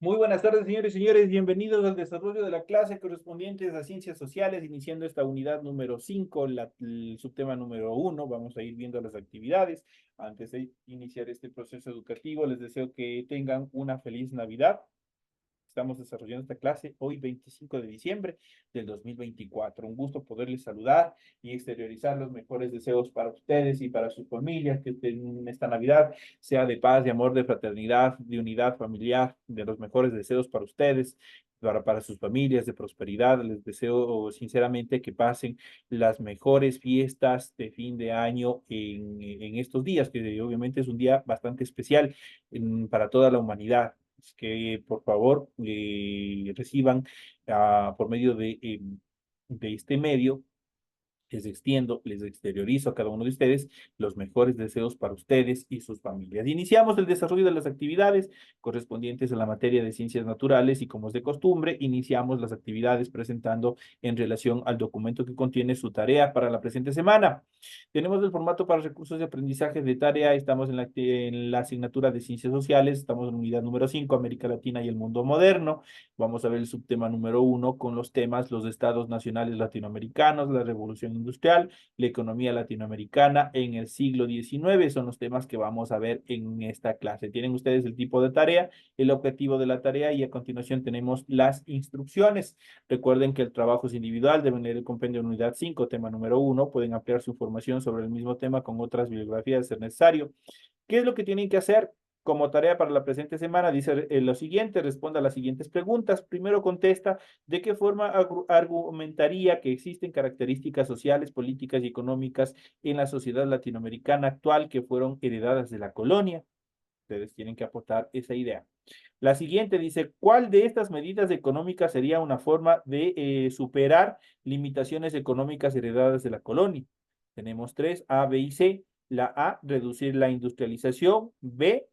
Muy buenas tardes, señores y señores. Bienvenidos al desarrollo de la clase correspondiente a Ciencias Sociales, iniciando esta unidad número 5, el subtema número 1. Vamos a ir viendo las actividades. Antes de iniciar este proceso educativo, les deseo que tengan una feliz Navidad. Estamos desarrollando esta clase hoy, 25 de diciembre del 2024. Un gusto poderles saludar y exteriorizar los mejores deseos para ustedes y para sus familias, que en esta Navidad sea de paz, de amor, de fraternidad, de unidad familiar, de los mejores deseos para ustedes, para sus familias, de prosperidad. Les deseo sinceramente que pasen las mejores fiestas de fin de año en estos días, que obviamente es un día bastante especial para toda la humanidad. Que por favor reciban por medio de este medio. Les extiendo, les exteriorizo a cada uno de ustedes los mejores deseos para ustedes y sus familias. Iniciamos el desarrollo de las actividades correspondientes a la materia de ciencias naturales y, como es de costumbre, iniciamos las actividades presentando en relación al documento que contiene su tarea para la presente semana. Tenemos el formato para recursos de aprendizaje de tarea. Estamos en la asignatura de ciencias sociales. Estamos en la unidad número 5, América Latina y el mundo moderno. Vamos a ver el subtema número 1 con los temas: los estados nacionales latinoamericanos, la revolución industrial, la economía latinoamericana en el siglo XIX. Son los temas que vamos a ver en esta clase. Tienen ustedes el tipo de tarea, el objetivo de la tarea, y a continuación tenemos las instrucciones. Recuerden que el trabajo es individual, deben leer el compendio de unidad 5, tema número 1. Pueden ampliar su información sobre el mismo tema con otras bibliografías de ser necesario. ¿Qué es lo que tienen que hacer? Como tarea para la presente semana, dice lo siguiente: responda a las siguientes preguntas. Primero contesta: ¿de qué forma argumentaría que existen características sociales, políticas y económicas en la sociedad latinoamericana actual que fueron heredadas de la colonia? Ustedes tienen que aportar esa idea. La siguiente dice: ¿cuál de estas medidas económicas sería una forma de superar limitaciones económicas heredadas de la colonia? Tenemos tres: A, B y C. La A, reducir la industrialización. B,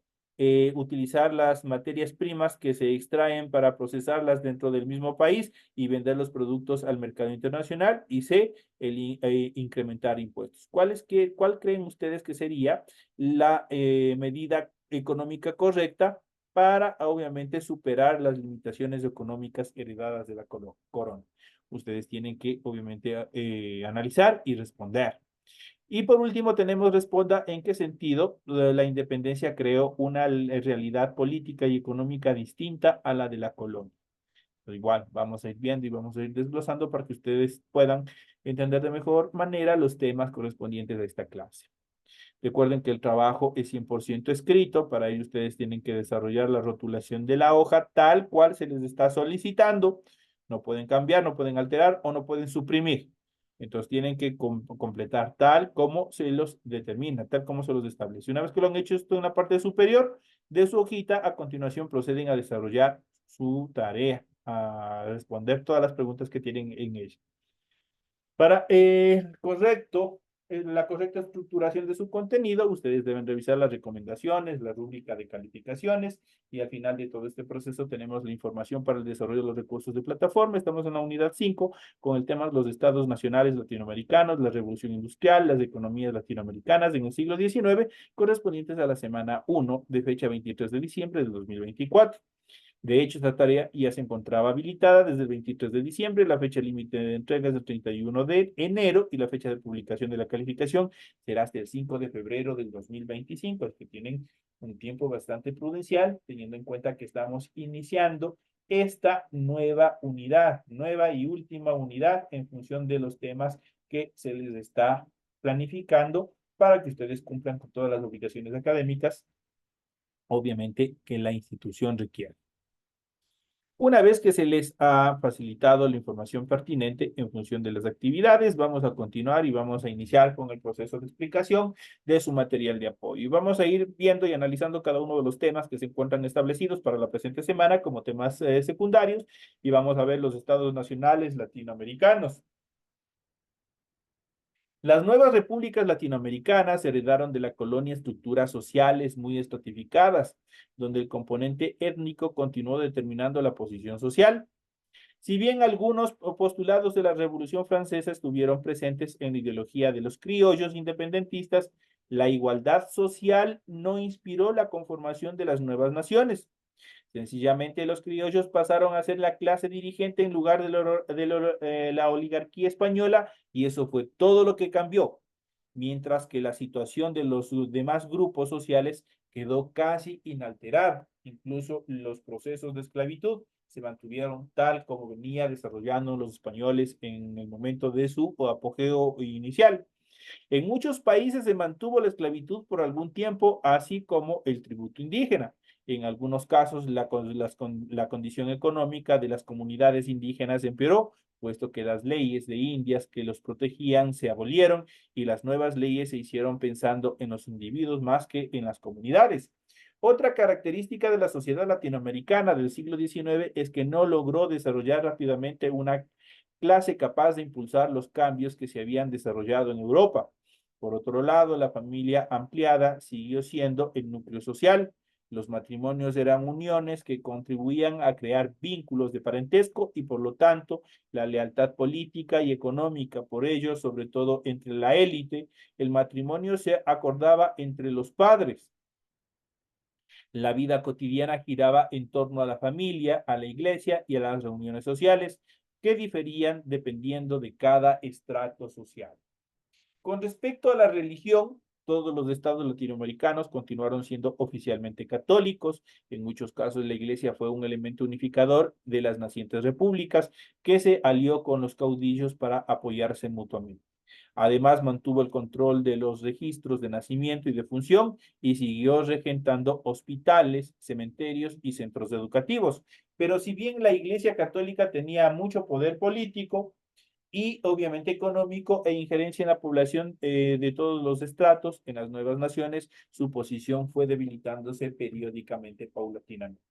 utilizar las materias primas que se extraen para procesarlas dentro del mismo país y vender los productos al mercado internacional. Y C, incrementar impuestos. ¿Cuál creen ustedes que sería la medida económica correcta para, obviamente, superar las limitaciones económicas heredadas de la corona? Ustedes tienen que, obviamente, analizar y responder. Y por último tenemos: responda en qué sentido la independencia creó una realidad política y económica distinta a la de la colonia. Pero igual, vamos a ir viendo y vamos a ir desglosando para que ustedes puedan entender de mejor manera los temas correspondientes a esta clase. Recuerden que el trabajo es 100% escrito. Para ello ustedes tienen que desarrollar la rotulación de la hoja tal cual se les está solicitando. No pueden cambiar, no pueden alterar o no pueden suprimir. Entonces tienen que completar tal como se los determina, tal como se los establece. Una vez que lo han hecho esto en la parte superior de su hojita, a continuación proceden a desarrollar su tarea, a responder todas las preguntas que tienen en ella. Para la correcta estructuración de su contenido, ustedes deben revisar las recomendaciones, la rúbrica de calificaciones, y al final de todo este proceso tenemos la información para el desarrollo de los recursos de plataforma. Estamos en la unidad 5 con el tema: los estados nacionales latinoamericanos, la revolución industrial, las economías latinoamericanas en el siglo XIX, correspondientes a la semana 1 de fecha 23 de diciembre de 2024. De hecho, esta tarea ya se encontraba habilitada desde el 23 de diciembre. La fecha límite de entrega es el 31 de enero y la fecha de publicación de la calificación será hasta el 5 de febrero del 2025. Es que tienen un tiempo bastante prudencial, teniendo en cuenta que estamos iniciando esta nueva unidad, nueva y última unidad, en función de los temas que se les está planificando para que ustedes cumplan con todas las obligaciones académicas, obviamente, que la institución requiere. Una vez que se les ha facilitado la información pertinente en función de las actividades, vamos a continuar y vamos a iniciar con el proceso de explicación de su material de apoyo. Y vamos a ir viendo y analizando cada uno de los temas que se encuentran establecidos para la presente semana como temas secundarios, y vamos a ver los estados nacionales latinoamericanos. Las nuevas repúblicas latinoamericanas heredaron de la colonia estructuras sociales muy estratificadas, donde el componente étnico continuó determinando la posición social. Si bien algunos postulados de la Revolución Francesa estuvieron presentes en la ideología de los criollos independentistas, la igualdad social no inspiró la conformación de las nuevas naciones. Sencillamente los criollos pasaron a ser la clase dirigente en lugar de la oligarquía española y eso fue todo lo que cambió, mientras que la situación de los demás grupos sociales quedó casi inalterada. Incluso los procesos de esclavitud se mantuvieron tal como venía desarrollando los españoles en el momento de su apogeo inicial. En muchos países se mantuvo la esclavitud por algún tiempo, así como el tributo indígena. En algunos casos, la condición económica de las comunidades indígenas empeoró, puesto que las leyes de Indias que los protegían se abolieron y las nuevas leyes se hicieron pensando en los individuos más que en las comunidades. Otra característica de la sociedad latinoamericana del siglo XIX es que no logró desarrollar rápidamente una clase capaz de impulsar los cambios que se habían desarrollado en Europa. Por otro lado, la familia ampliada siguió siendo el núcleo social. Los matrimonios eran uniones que contribuían a crear vínculos de parentesco y por lo tanto la lealtad política y económica. Por ello, sobre todo entre la élite, el matrimonio se acordaba entre los padres. La vida cotidiana giraba en torno a la familia, a la iglesia y a las reuniones sociales, que diferían dependiendo de cada estrato social. Con respecto a la religión, todos los estados latinoamericanos continuaron siendo oficialmente católicos. En muchos casos, la iglesia fue un elemento unificador de las nacientes repúblicas que se alió con los caudillos para apoyarse mutuamente. Además, mantuvo el control de los registros de nacimiento y defunción y siguió regentando hospitales, cementerios y centros educativos. Pero si bien la Iglesia Católica tenía mucho poder político y obviamente económico e injerencia en la población de todos los estratos, en las nuevas naciones, su posición fue debilitándose periódicamente, paulatinamente.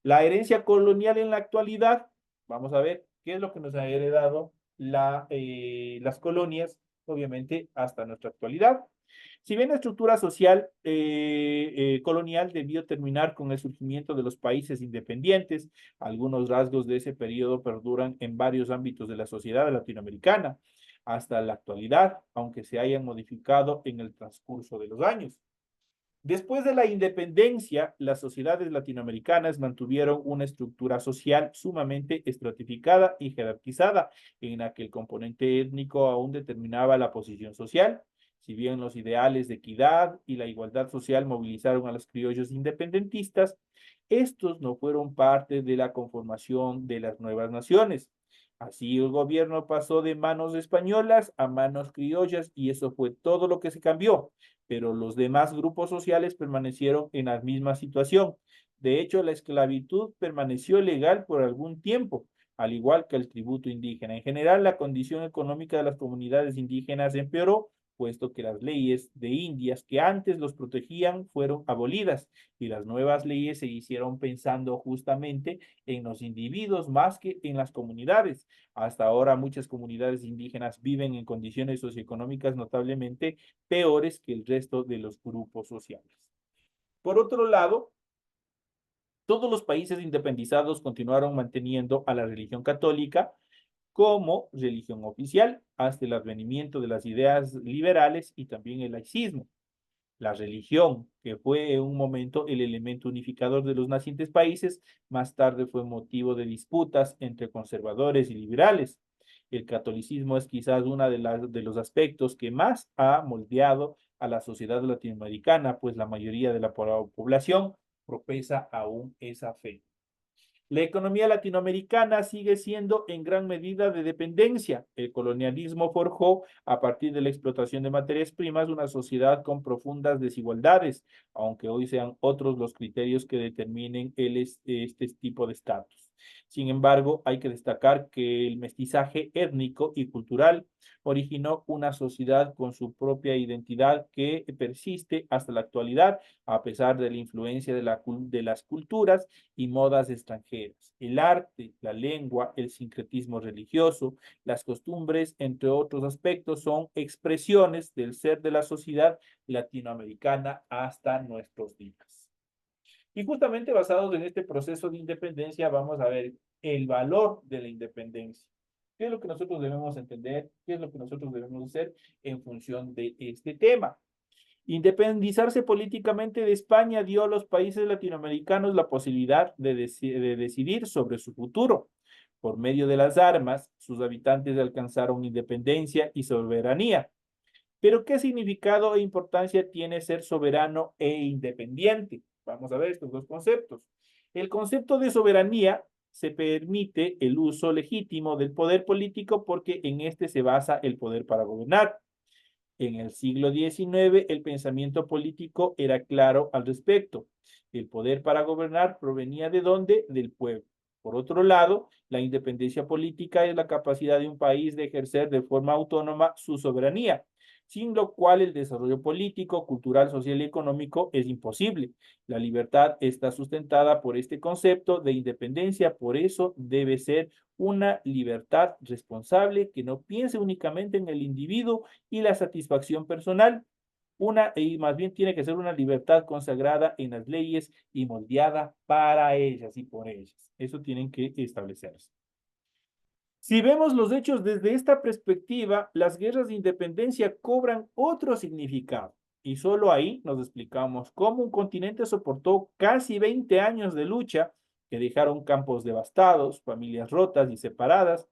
La herencia colonial en la actualidad, vamos a ver qué es lo que nos ha heredado las colonias, obviamente, hasta nuestra actualidad. Si bien la estructura social colonial debió terminar con el surgimiento de los países independientes, algunos rasgos de ese periodo perduran en varios ámbitos de la sociedad latinoamericana hasta la actualidad, aunque se hayan modificado en el transcurso de los años. Después de la independencia, las sociedades latinoamericanas mantuvieron una estructura social sumamente estratificada y jerarquizada, en la que el componente étnico aún determinaba la posición social. Si bien los ideales de equidad y la igualdad social movilizaron a los criollos independentistas, estos no fueron parte de la conformación de las nuevas naciones. Así el gobierno pasó de manos españolas a manos criollas y eso fue todo lo que se cambió, pero los demás grupos sociales permanecieron en la misma situación. De hecho, la esclavitud permaneció legal por algún tiempo, al igual que el tributo indígena. En general, la condición económica de las comunidades indígenas empeoró, puesto que las leyes de Indias que antes los protegían fueron abolidas y las nuevas leyes se hicieron pensando justamente en los individuos más que en las comunidades. Hasta ahora muchas comunidades indígenas viven en condiciones socioeconómicas notablemente peores que el resto de los grupos sociales. Por otro lado, todos los países independizados continuaron manteniendo a la religión católica como religión oficial hasta el advenimiento de las ideas liberales y también el laicismo. La religión, que fue en un momento el elemento unificador de los nacientes países, más tarde fue motivo de disputas entre conservadores y liberales. El catolicismo es quizás uno de los aspectos que más ha moldeado a la sociedad latinoamericana, pues la mayoría de la población profesa aún esa fe. La economía latinoamericana sigue siendo en gran medida de dependencia. El colonialismo forjó, a partir de la explotación de materias primas, una sociedad con profundas desigualdades, aunque hoy sean otros los criterios que determinen este tipo de estatus. Sin embargo, hay que destacar que el mestizaje étnico y cultural originó una sociedad con su propia identidad que persiste hasta la actualidad, a pesar de la influencia de las culturas y modas extranjeras. El arte, la lengua, el sincretismo religioso, las costumbres, entre otros aspectos, son expresiones del ser de la sociedad latinoamericana hasta nuestros días. Y justamente basados en este proceso de independencia, vamos a ver el valor de la independencia. ¿Qué es lo que nosotros debemos entender? ¿Qué es lo que nosotros debemos hacer en función de este tema? Independizarse políticamente de España dio a los países latinoamericanos la posibilidad de decidir sobre su futuro. Por medio de las armas, sus habitantes alcanzaron independencia y soberanía. Pero ¿qué significado e importancia tiene ser soberano e independiente? Vamos a ver estos dos conceptos. El concepto de soberanía se permite el uso legítimo del poder político porque en este se basa el poder para gobernar. En el siglo XIX, el pensamiento político era claro al respecto. El poder para gobernar provenía ¿de dónde? Del pueblo. Por otro lado, la independencia política es la capacidad de un país de ejercer de forma autónoma su soberanía, sin lo cual el desarrollo político, cultural, social y económico es imposible. La libertad está sustentada por este concepto de independencia, por eso debe ser una libertad responsable que no piense únicamente en el individuo y la satisfacción personal, y más bien tiene que ser una libertad consagrada en las leyes y moldeada para ellas y por ellas. Eso tienen que establecerse. Si vemos los hechos desde esta perspectiva, las guerras de independencia cobran otro significado. Y solo ahí nos explicamos cómo un continente soportó casi 20 años de lucha que dejaron campos devastados, familias rotas y separadas,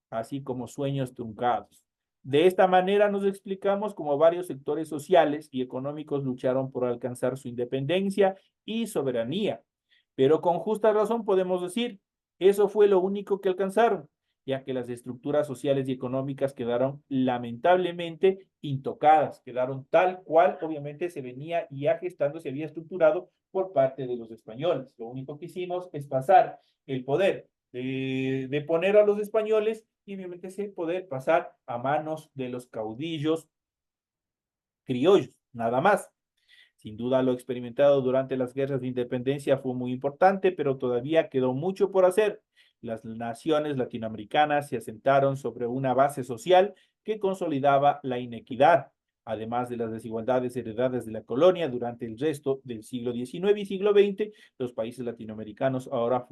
así como sueños truncados. De esta manera nos explicamos cómo varios sectores sociales y económicos lucharon por alcanzar su independencia y soberanía. Pero con justa razón podemos decir, eso fue lo único que alcanzaron, ya que las estructuras sociales y económicas quedaron lamentablemente intocadas, quedaron tal cual obviamente se venía ya gestando, se había estructurado por parte de los españoles. Lo único que hicimos es pasar el poder de poner a los españoles y obviamente ese poder pasar a manos de los caudillos criollos, nada más. Sin duda, lo experimentado durante las guerras de independencia fue muy importante, pero todavía quedó mucho por hacer. Las naciones latinoamericanas se asentaron sobre una base social que consolidaba la inequidad, además de las desigualdades heredadas de la colonia durante el resto del siglo XIX y siglo XX. Los países latinoamericanos, ahora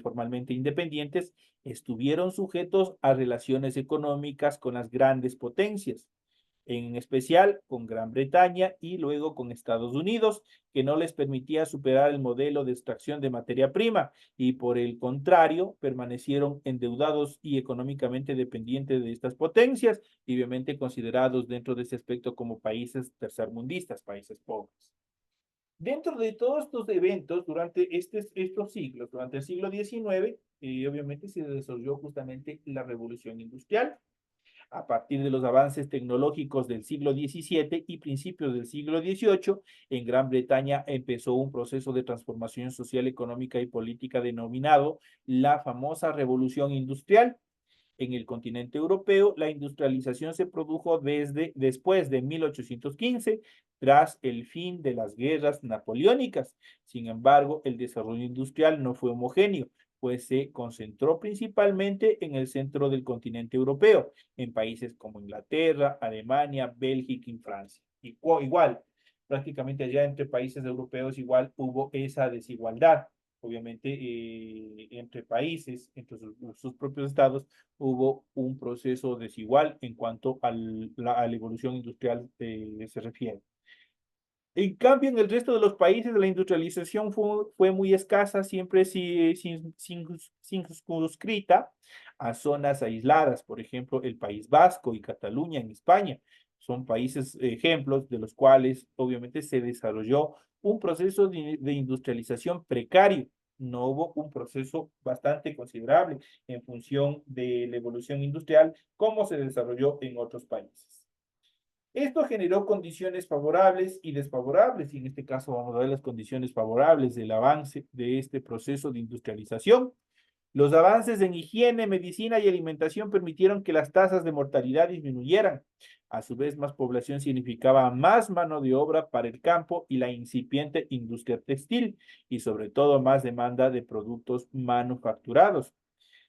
formalmente independientes, estuvieron sujetos a relaciones económicas con las grandes potencias, en especial con Gran Bretaña y luego con Estados Unidos, que no les permitía superar el modelo de extracción de materia prima y por el contrario permanecieron endeudados y económicamente dependientes de estas potencias y obviamente considerados dentro de ese aspecto como países tercermundistas, países pobres. Dentro de todos estos eventos, durante estos siglos, durante el siglo XIX, obviamente se desarrolló justamente la revolución industrial, a partir de los avances tecnológicos del siglo XVII y principios del siglo XVIII, en Gran Bretaña empezó un proceso de transformación social, económica y política denominado la famosa Revolución Industrial. En el continente europeo, la industrialización se produjo después de 1815, tras el fin de las guerras napoleónicas. Sin embargo, el desarrollo industrial no fue homogéneo, pues se concentró principalmente en el centro del continente europeo, en países como Inglaterra, Alemania, Bélgica y Francia. Igual, prácticamente allá entre países europeos igual hubo esa desigualdad. Obviamente, entre países, entre sus propios estados, hubo un proceso desigual en cuanto a la evolución industrial se refiere. En cambio, en el resto de los países la industrialización fue muy escasa, siempre circunscrita a zonas aisladas, por ejemplo, el País Vasco y Cataluña en España. Son países ejemplos de los cuales obviamente se desarrolló un proceso de industrialización precario. No hubo un proceso bastante considerable en función de la evolución industrial como se desarrolló en otros países. Esto generó condiciones favorables y desfavorables, y en este caso vamos a ver las condiciones favorables del avance de este proceso de industrialización. Los avances en higiene, medicina y alimentación permitieron que las tasas de mortalidad disminuyeran. A su vez, más población significaba más mano de obra para el campo y la incipiente industria textil, y sobre todo más demanda de productos manufacturados.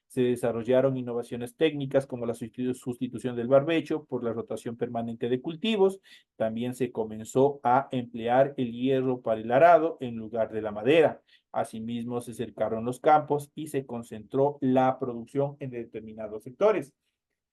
Se desarrollaron innovaciones técnicas como la sustitución del barbecho por la rotación permanente de cultivos. También se comenzó a emplear el hierro para el arado en lugar de la madera. Asimismo, se cercaron los campos y se concentró la producción en determinados sectores.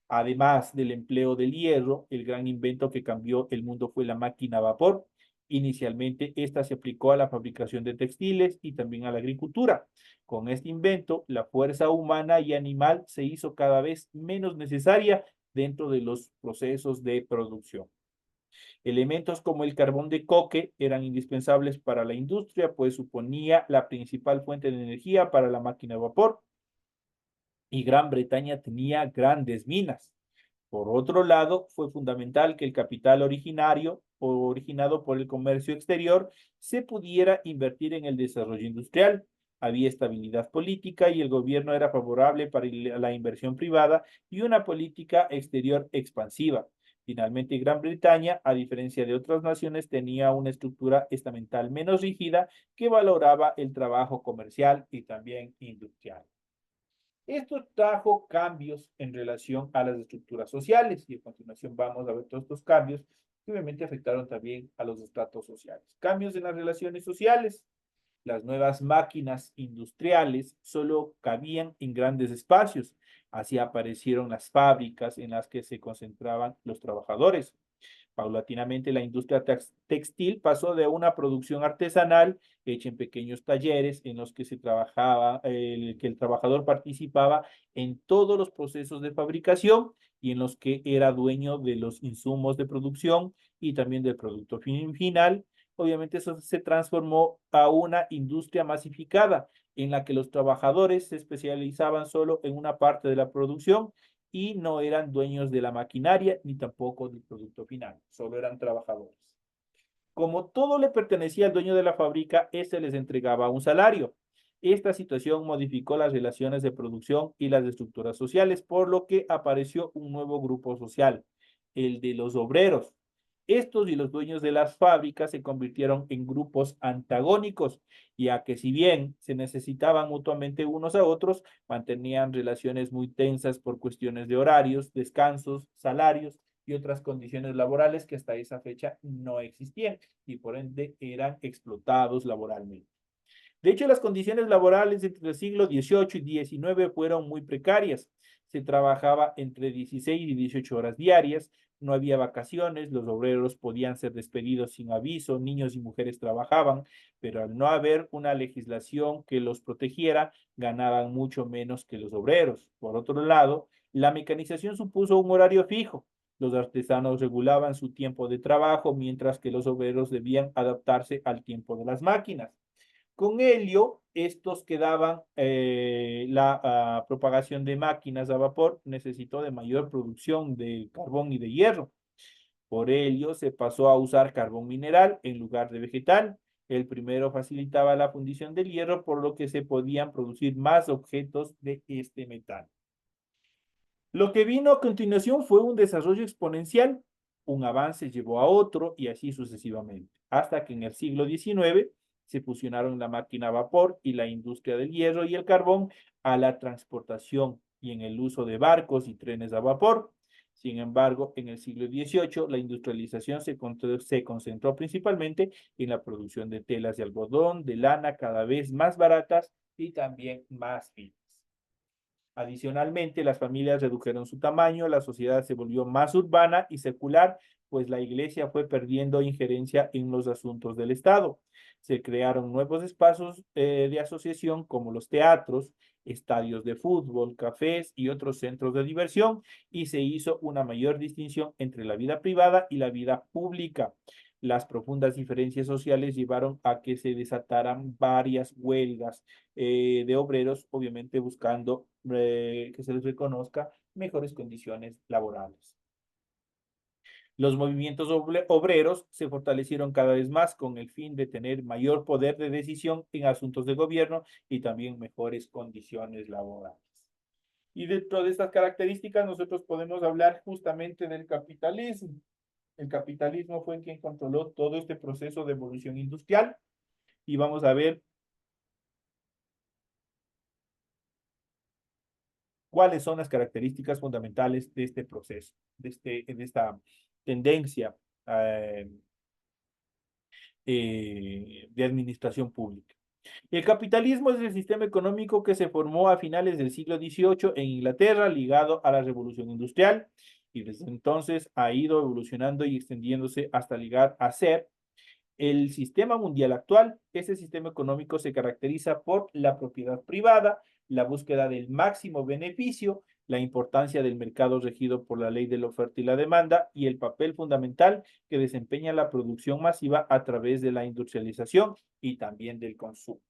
Además del empleo del hierro, el gran invento que cambió el mundo fue la máquina a vapor, Inicialmente, esta se aplicó a la fabricación de textiles y también a la agricultura. Con este invento, la fuerza humana y animal se hizo cada vez menos necesaria dentro de los procesos de producción. Elementos como el carbón de coque eran indispensables para la industria, pues suponía la principal fuente de energía para la máquina de vapor, y Gran Bretaña tenía grandes minas. Por otro lado, fue fundamental que el capital originario o originado por el comercio exterior se pudiera invertir en el desarrollo industrial. Había estabilidad política y el gobierno era favorable para la inversión privada y una política exterior expansiva. Finalmente, Gran Bretaña, a diferencia de otras naciones, tenía una estructura estamental menos rígida que valoraba el trabajo comercial y también industrial. Esto trajo cambios en relación a las estructuras sociales y a continuación vamos a ver todos estos cambios que obviamente afectaron también a los estratos sociales. Cambios en las relaciones sociales. Las nuevas máquinas industriales solo cabían en grandes espacios. Así aparecieron las fábricas en las que se concentraban los trabajadores. Paulatinamente, la industria textil pasó de una producción artesanal hecha en pequeños talleres en los que se trabajaba, que el trabajador participaba en todos los procesos de fabricación y en los que era dueño de los insumos de producción y también del producto final. Obviamente eso se transformó a una industria masificada en la que los trabajadores se especializaban solo en una parte de la producción y no eran dueños de la maquinaria ni tampoco del producto final, solo eran trabajadores. Como todo le pertenecía al dueño de la fábrica, éste les entregaba un salario. Esta situación modificó las relaciones de producción y las estructuras sociales, por lo que apareció un nuevo grupo social, el de los obreros. Estos y los dueños de las fábricas se convirtieron en grupos antagónicos, ya que si bien se necesitaban mutuamente unos a otros, mantenían relaciones muy tensas por cuestiones de horarios, descansos, salarios y otras condiciones laborales que hasta esa fecha no existían y por ende eran explotados laboralmente. De hecho, las condiciones laborales entre el siglo XVIII y XIX fueron muy precarias. Se trabajaba entre 16 y 18 horas diarias, no había vacaciones, los obreros podían ser despedidos sin aviso, niños y mujeres trabajaban, pero al no haber una legislación que los protegiera, ganaban mucho menos que los obreros. Por otro lado, la mecanización supuso un horario fijo. Los artesanos regulaban su tiempo de trabajo, mientras que los obreros debían adaptarse al tiempo de las máquinas. Con ello, estos que daban la propagación de máquinas a vapor necesitó de mayor producción de carbón y de hierro. Por ello, se pasó a usar carbón mineral en lugar de vegetal. El primero facilitaba la fundición del hierro, por lo que se podían producir más objetos de este metal. Lo que vino a continuación fue un desarrollo exponencial. Un avance llevó a otro y así sucesivamente, hasta que en el siglo XIX se fusionaron la máquina a vapor y la industria del hierro y el carbón a la transportación y en el uso de barcos y trenes a vapor. Sin embargo, en el siglo XVIII la industrialización se concentró principalmente en la producción de telas de algodón, de lana, cada vez más baratas y también más finas. Adicionalmente, las familias redujeron su tamaño, la sociedad se volvió más urbana y secular, pues la iglesia fue perdiendo injerencia en los asuntos del Estado. Se crearon nuevos espacios de asociación como los teatros, estadios de fútbol, cafés y otros centros de diversión, y se hizo una mayor distinción entre la vida privada y la vida pública. Las profundas diferencias sociales llevaron a que se desataran varias huelgas de obreros, obviamente buscando que se les reconozca mejores condiciones laborales. Los movimientos obreros se fortalecieron cada vez más con el fin de tener mayor poder de decisión en asuntos de gobierno y también mejores condiciones laborales. Y dentro de estas características nosotros podemos hablar justamente del capitalismo. El capitalismo fue quien controló todo este proceso de evolución industrial y vamos a ver cuáles son las características fundamentales de este proceso, de esta tendencia eh, de administración pública. El capitalismo es el sistema económico que se formó a finales del siglo XVIII en Inglaterra, ligado a la revolución industrial, y desde entonces ha ido evolucionando y extendiéndose hasta llegar a ser El sistema mundial actual, ese sistema económico se caracteriza por la propiedad privada, la búsqueda del máximo beneficio, la importancia del mercado regido por la ley de la oferta y la demanda y el papel fundamental que desempeña la producción masiva a través de la industrialización y también del consumo.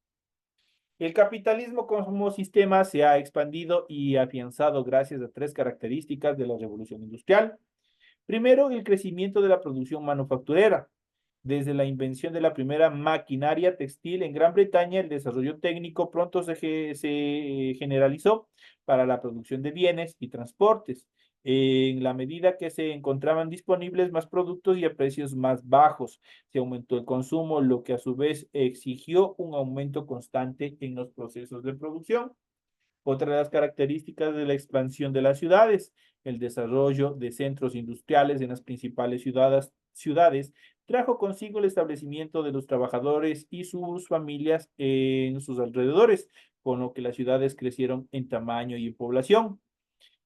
El capitalismo como sistema se ha expandido y afianzado gracias a tres características de la revolución industrial. Primero, el crecimiento de la producción manufacturera. Desde la invención de la primera maquinaria textil en Gran Bretaña, el desarrollo técnico pronto se generalizó para la producción de bienes y transportes, en la medida que se encontraban disponibles más productos y a precios más bajos. Se aumentó el consumo, lo que a su vez exigió un aumento constante en los procesos de producción. Otra de las características de la expansión de las ciudades, el desarrollo de centros industriales en las principales ciudades trajo consigo el establecimiento de los trabajadores y sus familias en sus alrededores, con lo que las ciudades crecieron en tamaño y en población.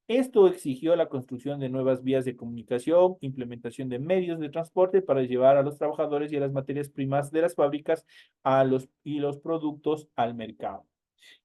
Esto exigió la construcción de nuevas vías de comunicación, implementación de medios de transporte para llevar a los trabajadores y a las materias primas de las fábricas y los productos al mercado.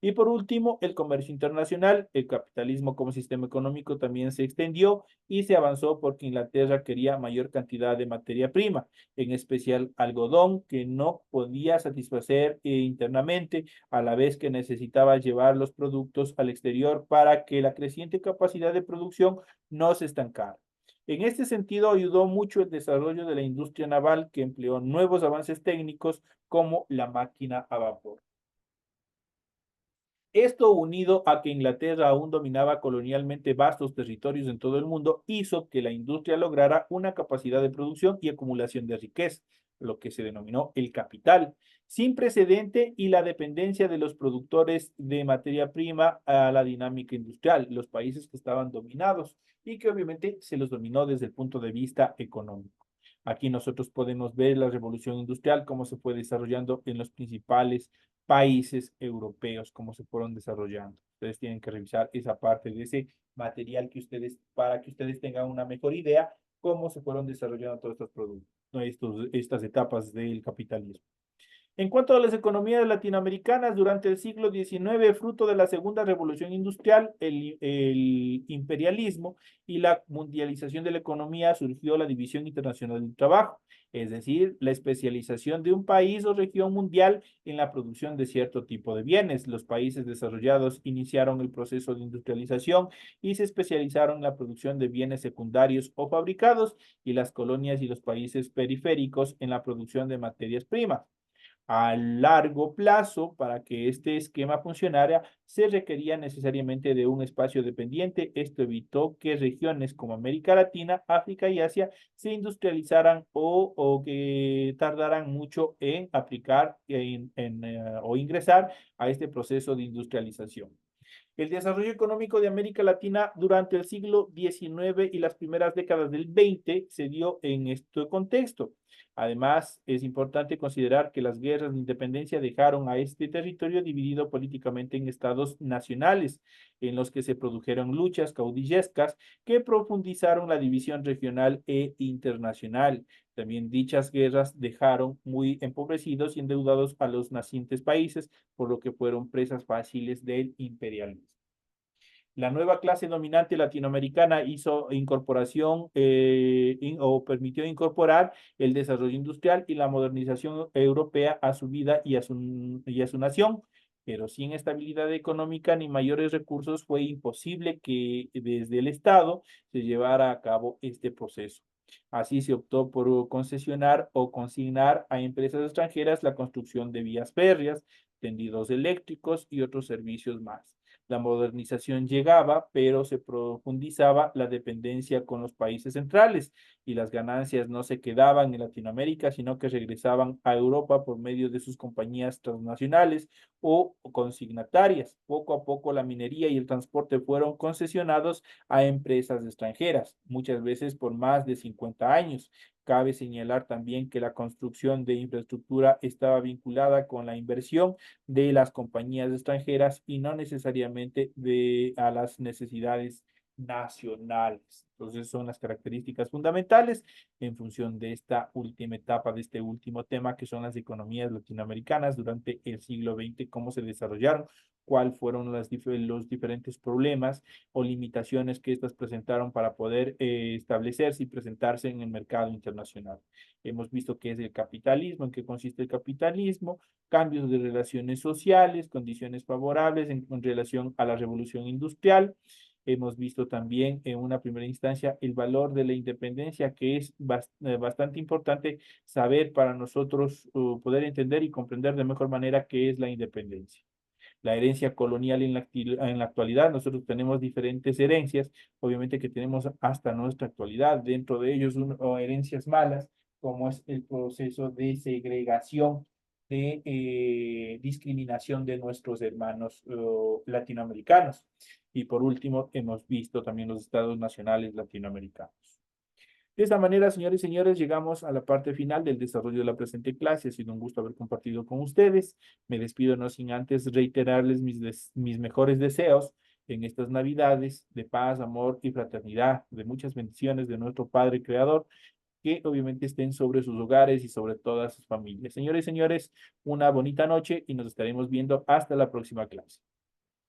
Y por último, el comercio internacional. El capitalismo como sistema económico también se extendió y se avanzó porque Inglaterra quería mayor cantidad de materia prima, en especial algodón, que no podía satisfacer internamente, a la vez que necesitaba llevar los productos al exterior para que la creciente capacidad de producción no se estancara. En este sentido, ayudó mucho el desarrollo de la industria naval, que empleó nuevos avances técnicos como la máquina a vapor. Esto, unido a que Inglaterra aún dominaba colonialmente vastos territorios en todo el mundo, hizo que la industria lograra una capacidad de producción y acumulación de riqueza, lo que se denominó el capital, sin precedente y la dependencia de los productores de materia prima a la dinámica industrial, los países que estaban dominados y que obviamente se los dominó desde el punto de vista económico. Aquí nosotros podemos ver la revolución industrial, cómo se fue desarrollando en los principales países europeos, cómo se fueron desarrollando. Ustedes tienen que revisar esa parte de ese material que ustedes, para que ustedes tengan una mejor idea cómo se fueron desarrollando todos estos productos, ¿no? Estas etapas del capitalismo. En cuanto a las economías latinoamericanas, durante el siglo XIX, fruto de la segunda revolución industrial, el imperialismo y la mundialización de la economía, surgió la división internacional del trabajo, es decir, la especialización de un país o región mundial en la producción de cierto tipo de bienes. Los países desarrollados iniciaron el proceso de industrialización y se especializaron en la producción de bienes secundarios o fabricados, y las colonias y los países periféricos en la producción de materias primas. A largo plazo, para que este esquema funcionara, se requería necesariamente de un espacio dependiente. Esto evitó que regiones como América Latina, África y Asia se industrializaran o que tardaran mucho en aplicar o ingresar a este proceso de industrialización. El desarrollo económico de América Latina durante el siglo XIX y las primeras décadas del XX se dio en este contexto. Además, es importante considerar que las guerras de independencia dejaron a este territorio dividido políticamente en estados nacionales, en los que se produjeron luchas caudillescas que profundizaron la división regional e internacional. También dichas guerras dejaron muy empobrecidos y endeudados a los nacientes países, por lo que fueron presas fáciles del imperialismo. La nueva clase dominante latinoamericana hizo incorporación o permitió incorporar el desarrollo industrial y la modernización europea a su vida y a su nación, pero sin estabilidad económica ni mayores recursos fue imposible que desde el Estado se llevara a cabo este proceso. Así se optó por concesionar o consignar a empresas extranjeras la construcción de vías férreas, tendidos eléctricos y otros servicios más. La modernización llegaba, pero se profundizaba la dependencia con los países centrales, y las ganancias no se quedaban en Latinoamérica, sino que regresaban a Europa por medio de sus compañías transnacionales o consignatarias. Poco a poco la minería y el transporte fueron concesionados a empresas extranjeras, muchas veces por más de 50 años. Cabe señalar también que la construcción de infraestructura estaba vinculada con la inversión de las compañías extranjeras y no necesariamente a las necesidades nacionales. Entonces son las características fundamentales en función de esta última etapa, de este último tema, que son las economías latinoamericanas durante el siglo XX, cómo se desarrollaron, cuáles fueron los diferentes problemas o limitaciones que éstas presentaron para poder establecerse y presentarse en el mercado internacional. Hemos visto qué es el capitalismo, en qué consiste el capitalismo, cambios de relaciones sociales, condiciones favorables en relación a la revolución industrial. Hemos visto también en una primera instancia el valor de la independencia, que es bastante importante saber para nosotros poder entender y comprender de mejor manera qué es la independencia. La herencia colonial en la actualidad, nosotros tenemos diferentes herencias, obviamente que tenemos hasta nuestra actualidad, dentro de ellos herencias malas, como es el proceso de segregación, de discriminación de nuestros hermanos latinoamericanos. Y por último, hemos visto también los estados nacionales latinoamericanos. De esta manera, señores y señores, llegamos a la parte final del desarrollo de la presente clase. Ha sido un gusto haber compartido con ustedes. Me despido no sin antes reiterarles mis mejores deseos en estas Navidades de paz, amor y fraternidad, de muchas bendiciones de nuestro Padre Creador, que obviamente estén sobre sus hogares y sobre todas sus familias. Señores y señores, una bonita noche y nos estaremos viendo hasta la próxima clase.